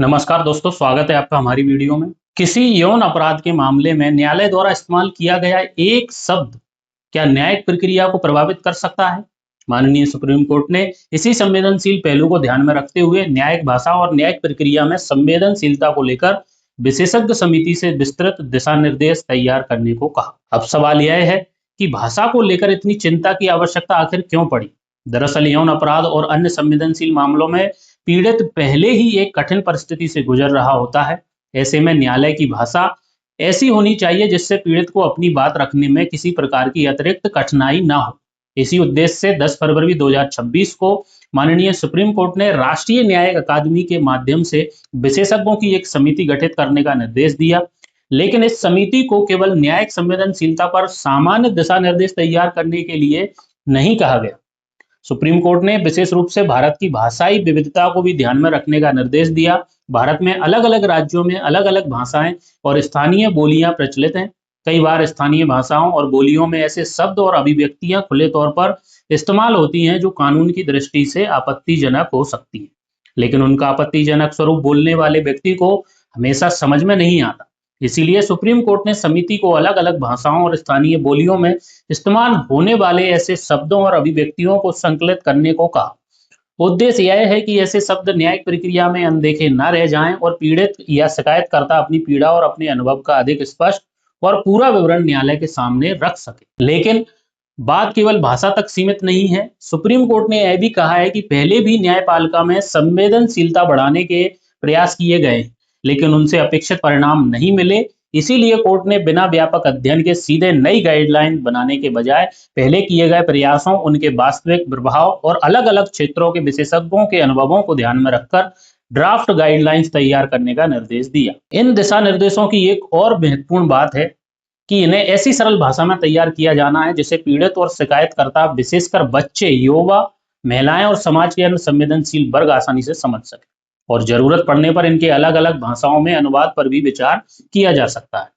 नमस्कार दोस्तों, स्वागत है आपका हमारी वीडियो में। किसी यौन अपराध के मामले में न्यायालय द्वारा इस्तेमाल किया गया एक शब्द क्या न्यायिक प्रक्रिया को प्रभावित कर सकता है? माननीय सुप्रीम कोर्ट ने इसी संवेदनशील पहलू को ध्यान में रखते हुए न्यायिक भाषा और न्यायिक प्रक्रिया में संवेदनशीलता को लेकर विशेषज्ञ समिति से विस्तृत दिशा निर्देश तैयार करने को कहा। अब सवाल यह है कि भाषा को लेकर इतनी चिंता की आवश्यकता आखिर क्यों पड़ी? दरअसल यौन अपराध और अन्य संवेदनशील मामलों में पीड़ित पहले ही एक कठिन परिस्थिति से गुजर रहा होता है। ऐसे में न्यायालय की भाषा ऐसी होनी चाहिए जिससे पीड़ित को अपनी बात रखने में किसी प्रकार की अतिरिक्त कठिनाई ना हो। इसी उद्देश्य से 10 फरवरी 2026 को माननीय सुप्रीम कोर्ट ने राष्ट्रीय न्यायिक अकादमी के माध्यम से विशेषज्ञों की एक समिति गठित करने का निर्देश दिया। लेकिन इस समिति को केवल न्यायिक संवेदनशीलता पर सामान्य दिशा निर्देश तैयार करने के लिए नहीं कहा गया। सुप्रीम कोर्ट ने विशेष रूप से भारत की भाषाई विविधता को भी ध्यान में रखने का निर्देश दिया। भारत में अलग अलग राज्यों में अलग अलग भाषाएं और स्थानीय बोलियां प्रचलित हैं। कई बार स्थानीय भाषाओं और बोलियों में ऐसे शब्द और अभिव्यक्तियां खुले तौर पर इस्तेमाल होती हैं जो कानून की दृष्टि से आपत्तिजनक हो सकती हैं, लेकिन उनका आपत्तिजनक स्वरूप बोलने वाले व्यक्ति को हमेशा समझ में नहीं आता। इसीलिए सुप्रीम कोर्ट ने समिति को अलग अलग भाषाओं और स्थानीय बोलियों में इस्तेमाल होने वाले ऐसे शब्दों और अभिव्यक्तियों को संकलित करने को कहा। उद्देश्य यह है कि ऐसे शब्द न्यायिक प्रक्रिया में अनदेखे न रह जाएं और पीड़ित या शिकायतकर्ता अपनी पीड़ा और अपने अनुभव का अधिक स्पष्ट और पूरा विवरण न्यायालय के सामने रख सके। लेकिन बात केवल भाषा तक सीमित नहीं है। सुप्रीम कोर्ट ने यह भी कहा है कि पहले भी न्यायपालिका में संवेदनशीलता बढ़ाने के प्रयास किए गए, लेकिन उनसे अपेक्षित परिणाम नहीं मिले। इसीलिए कोर्ट ने बिना व्यापक अध्ययन के सीधे नई गाइडलाइन बनाने के बजाय पहले किए गए प्रयासों, उनके वास्तविक प्रभाव और अलग अलग क्षेत्रों के विशेषज्ञों के अनुभवों को ध्यान में रखकर ड्राफ्ट गाइडलाइंस तैयार करने का निर्देश दिया। इन दिशा निर्देशों की एक और महत्वपूर्ण बात है कि इन्हें ऐसी सरल भाषा में तैयार किया जाना है जिसे पीड़ित और शिकायतकर्ता, विशेषकर बच्चे, युवा, महिलाएं और समाज के अन्य संवेदनशील वर्ग आसानी से समझ सके। और जरूरत पड़ने पर इनके अलग अलग भाषाओं में अनुवाद पर भी विचार किया जा सकता है।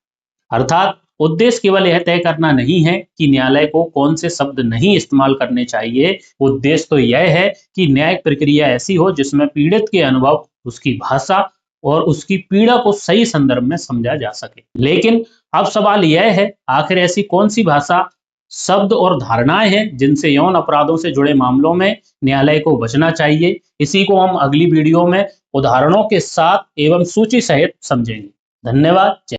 अर्थात उद्देश्य केवल यह तय करना नहीं है कि न्यायालय को कौन से शब्द नहीं इस्तेमाल करने चाहिए। उद्देश्य तो यह है कि न्यायिक प्रक्रिया ऐसी हो जिसमें पीड़ित के अनुभव, उसकी भाषा और उसकी पीड़ा को सही संदर्भ में समझा जा सके। लेकिन अब सवाल यह है, आखिर ऐसी कौन सी भाषा, शब्द और धारणाएं हैं जिनसे यौन अपराधों से जुड़े मामलों में न्यायालय को बचना चाहिए? इसी को हम अगली वीडियो में उदाहरणों के साथ एवं सूची सहित समझेंगे। धन्यवाद।